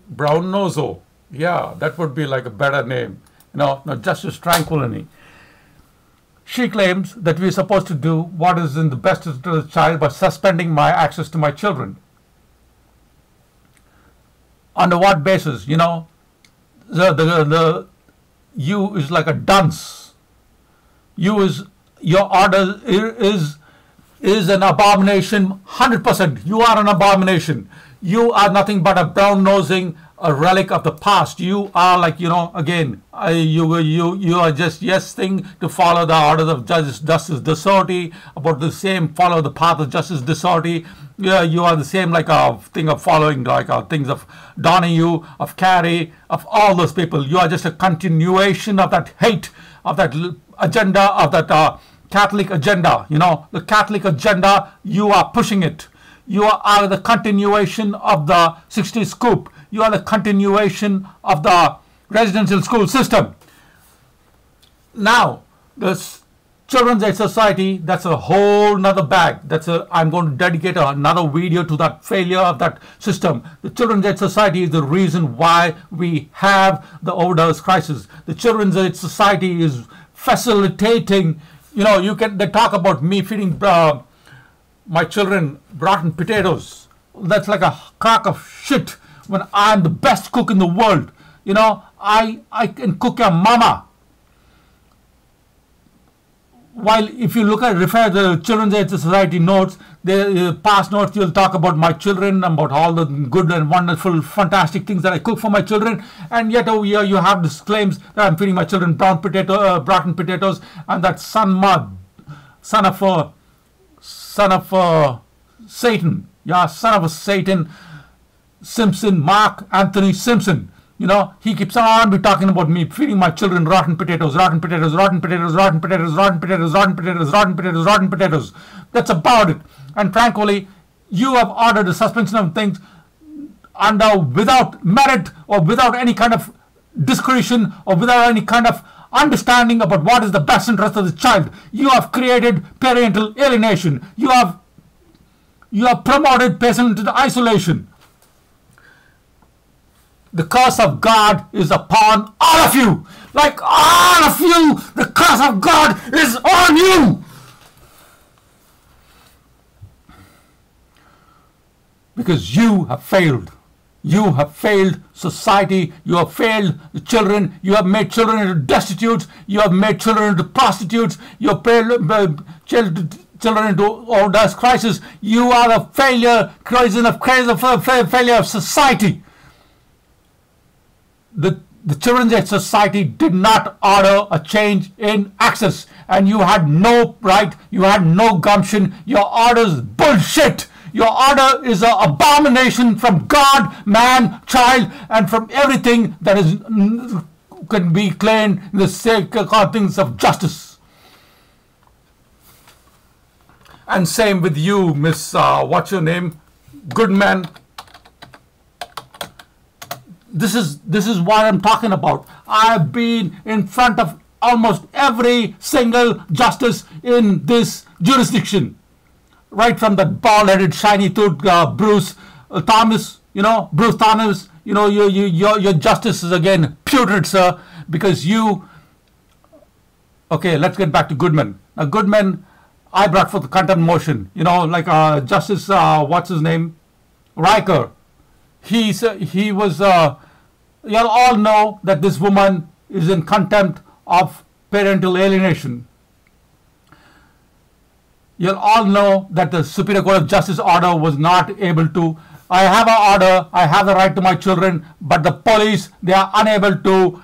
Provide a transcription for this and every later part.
Brown Nozo. Yeah, that would be like a better name. No, Justice Tranquility. She claims that we're supposed to do what is in the best interest of the child by suspending my access to my children. Under what basis? The you is like a dunce. Your order is an abomination, 100%. You are an abomination. You are nothing but a brown-nosing, a relic of the past. You are like, again, you are just thing to follow the orders of Justice D'Sorty, about the same, follow the path of Justice D'Sorty. Yeah, you are the same like a thing of following like things of Donahue, of Carey, of all those people. You are just a continuation of that hate, of that agenda, of that Catholic agenda. The Catholic agenda, you are pushing it. You are the continuation of the 60s scoop. You are the continuation of the residential school system. Now, this Children's Aid Society, that's a whole nother bag. I'm going to dedicate another video to that failure of that system. The Children's Aid Society is the reason why we have the overdose crisis. The Children's Aid Society is facilitating, they talk about me feeding my children rotten potatoes. That's like a crock of shit when I'm the best cook in the world. I can cook your mama. While if you refer the Children's Aid Society notes, the past notes, you'll talk about my children, about all the good and wonderful, fantastic things that I cook for my children, and yet over here you have these claims that I'm feeding my children rotten potatoes, and that son of Satan, son of a Satan, Simpson, Mark Anthony Simpson. He keeps on talking about me feeding my children rotten potatoes. That's about it. And frankly, you have ordered the suspension of things without merit or without any kind of discretion or without any kind of understanding about what is the best interest of the child. You have created parental alienation. You have promoted parental isolation. The curse of God is upon all of you. Like all of you, the curse of God is on you. Because you have failed. You have failed society. You have failed the children. You have made children into destitutes. You have made children into prostitutes. You have made children into overdose crisis. You are a failure of society. The Children's Aid Society did not order a change in access, and you had no right, you had no gumption. Your order is bullshit. Your order is an abomination from God, man, child, and from everything that can be claimed in the sake of things of justice. And same with you, Miss, what's your name? Goodman. This is what I'm talking about. I've been in front of almost every single justice in this jurisdiction. Right from that bald-headed, shiny-toothed Bruce Thomas, Bruce Thomas, your justice is again putrid, sir, because you... Okay, let's get back to Goodman. Now, Goodman, I brought forth the contempt motion, like Justice, what's his name? Riker. He was... you all know that this woman is in contempt of parental alienation. You'll all know that the Superior Court of Justice order was not able to. I have an order, I have the right to my children, but the police, they are unable to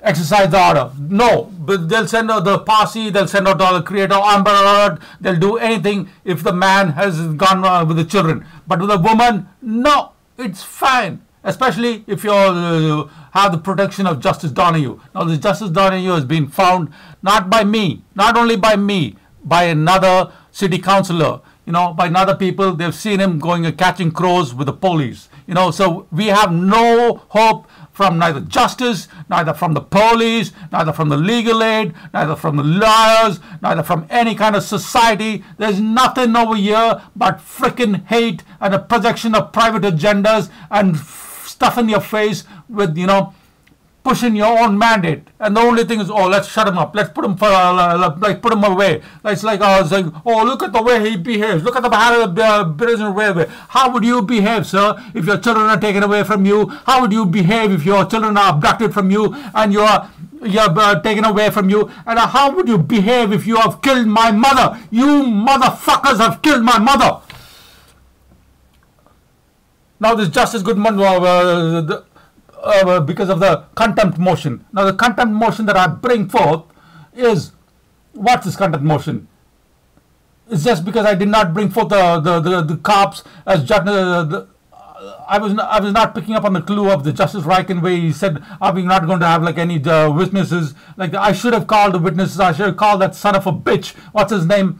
exercise the order. No, but they'll send out the posse, they'll send out the creator Amber Alert, they'll do anything if the man has gone with the children. But with a woman, no, it's fine. Especially if you have the protection of Justice Donahue. Now, the Justice Donahue has been found not by me, not only by me, by another city councillor, by another people. They've seen him going and catching crows with the police. So we have no hope from neither justice, neither from the police, neither from the legal aid, neither from the lawyers, neither from any kind of society. There's nothing over here but frickin' hate and a projection of private agendas and stuff in your face with, pushing your own mandate, and the only thing is, oh, let's shut him up, let's put him put him away. It's like, oh, look at the way he behaves, look at the prisoner way. How would you behave, sir, if your children are taken away from you? How would you behave if your children are abducted from you and you're taken away from you? And how would you behave if you have killed my mother? You motherfuckers have killed my mother. Now this Justice Goodman, because of the contempt motion. Now the contempt motion that I bring forth is, what's this contempt motion? It's just because I did not bring forth the cops as judge. I was not picking up on the clue of the Justice Riken where he said, are we not going to have like any witnesses? Like, I should have called the witnesses. I should have called that son of a bitch. What's his name?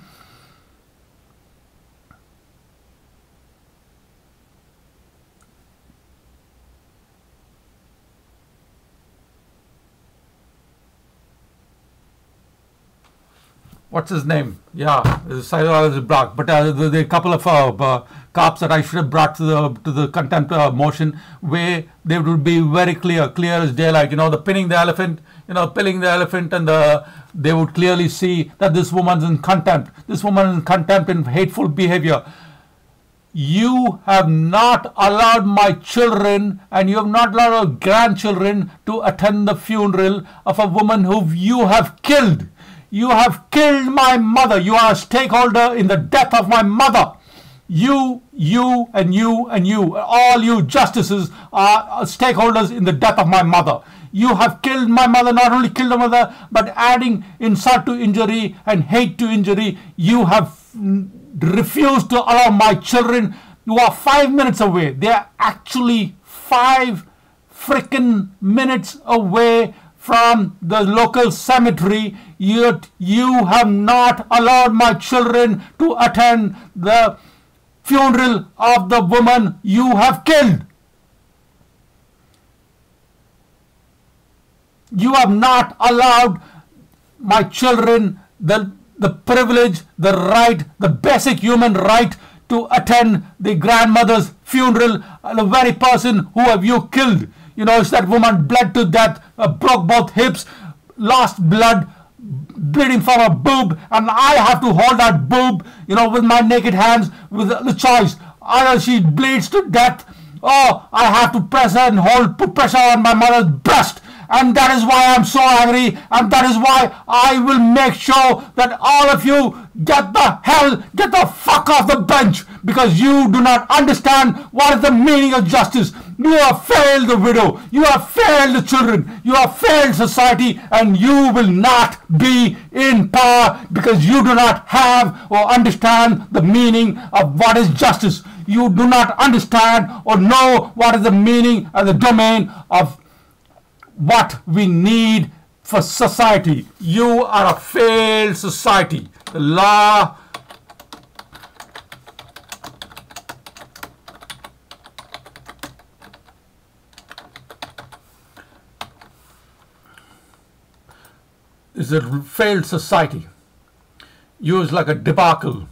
What's his name? Yeah, it's block. But the couple of cops that I should have brought to the contempt motion, where they would be very clear as daylight. The pinning the elephant, and they would clearly see that this woman's in contempt. This woman is in contempt and hateful behavior. You have not allowed my children and you have not allowed our grandchildren to attend the funeral of a woman who you have killed. You have killed my mother. You are a stakeholder in the death of my mother. You, and you, all you justices are stakeholders in the death of my mother. You have killed my mother, not only killed her mother, but adding insult to injury and hate to injury. You have refused to allow my children, who are 5 minutes away. They are actually 5 freaking minutes away from the local cemetery, yet you have not allowed my children to attend the funeral of the woman you have killed. You have not allowed my children the privilege, the right, the basic human right to attend the grandmother's funeral, the very person who have you killed. It's that woman bled to death, broke both hips, lost blood, bleeding from her boob, and I have to hold that boob, with my naked hands, with the choice. Either she bleeds to death, or I have to press her and put pressure on my mother's breast. And that is why I'm so angry, and that is why I will make sure that all of you get the fuck off the bench, because you do not understand what is the meaning of justice. You have failed the widow, you have failed the children, you have failed society, and you will not be in power because you do not have or understand the meaning of what is justice. You do not understand or know what is the meaning and the domain of what we need for society. You are a failed society. The law is a failed society. You is like a debacle.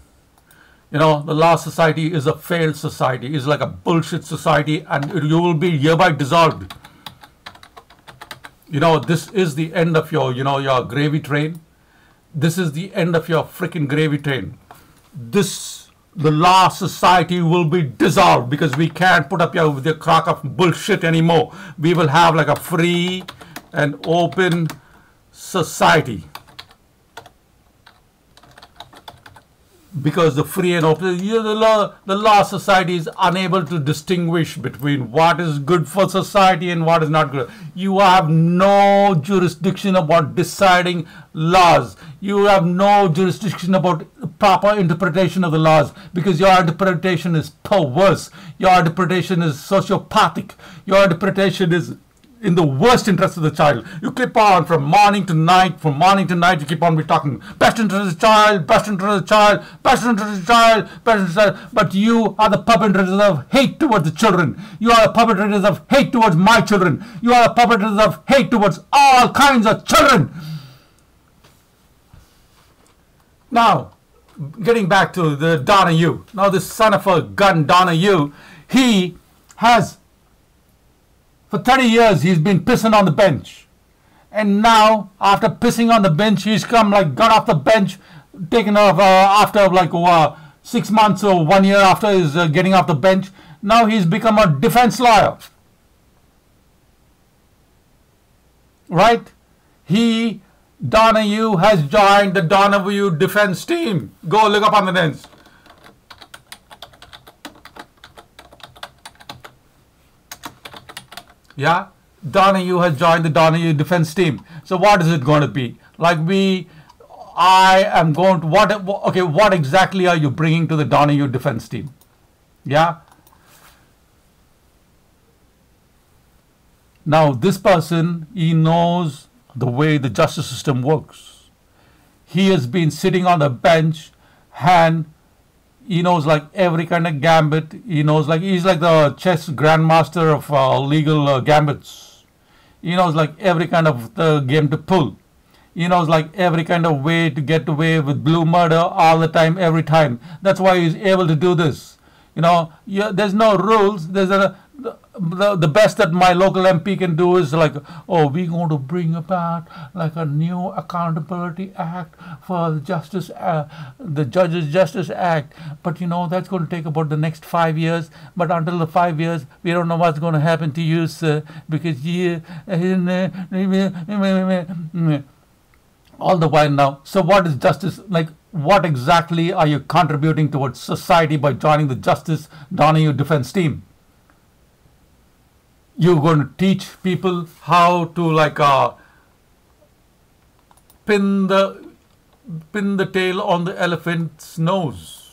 The law society is a failed society. It's like a bullshit society, and you will be hereby dissolved. This is the end of your, your gravy train. This is the end of your freaking gravy train. The law society will be dissolved because we can't put up with your crock of bullshit anymore. We will have like a free and open society. Because the free and open, the law society is unable to distinguish between what is good for society and what is not good. You have no jurisdiction about deciding laws. You have no jurisdiction about proper interpretation of the laws, because your interpretation is perverse. Your interpretation is sociopathic. Your interpretation is in the worst interest of the child. You keep on from morning to night, you keep on talking best interest of the child, best interest of the child, best interest of the child, best interest of the child. But you are the perpetrators of hate towards the children. You are the perpetrators of hate towards my children. You are the perpetrators of hate towards all kinds of children. Now, getting back to the Donahue. Now, this son of a gun Donahue, he has For 30 years, he's been pissing on the bench. And now, after pissing on the bench, he's got off the bench, taken off after 6 months or 1 year after his getting off the bench. Now he's become a defense lawyer. Right? Donahue has joined the Donahue defense team. Go look up on the names. Yeah? Donahue has joined the Donahue defense team. So what is it going to be? What exactly are you bringing to the Donahue defense team? Yeah? Now, this person, he knows the way the justice system works. He has been sitting on the bench and he knows every kind of gambit. He knows he's like the chess grandmaster of legal gambits. He knows every kind of the game to pull. He knows every kind of way to get away with blue murder all the time, every time. That's why he's able to do this. There's no rules. The best that my local MP can do is we're going to bring about a new accountability act for the Judges Justice Act. But that's going to take about the next 5 years. But until the 5 years, we don't know what's going to happen to you, sir, because all the while now. So what is justice What exactly are you contributing towards society by joining the Justice Donahue defense team? You're going to teach people how to pin the tail on the elephant's nose.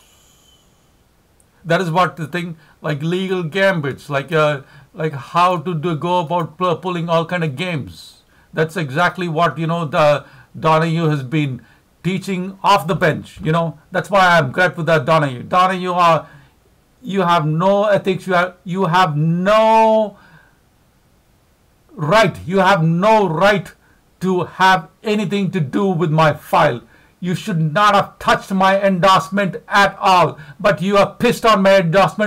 That is what the thing, legal gambits, how to go about pulling all kind of games. That's exactly what the Donahue has been teaching off the bench. That's why I'm glad with that Donahue. Donahue, you have no ethics. You have no right. You have no right to have anything to do with my file. You should not have touched my endorsement at all. But you are pissed on my endorsement.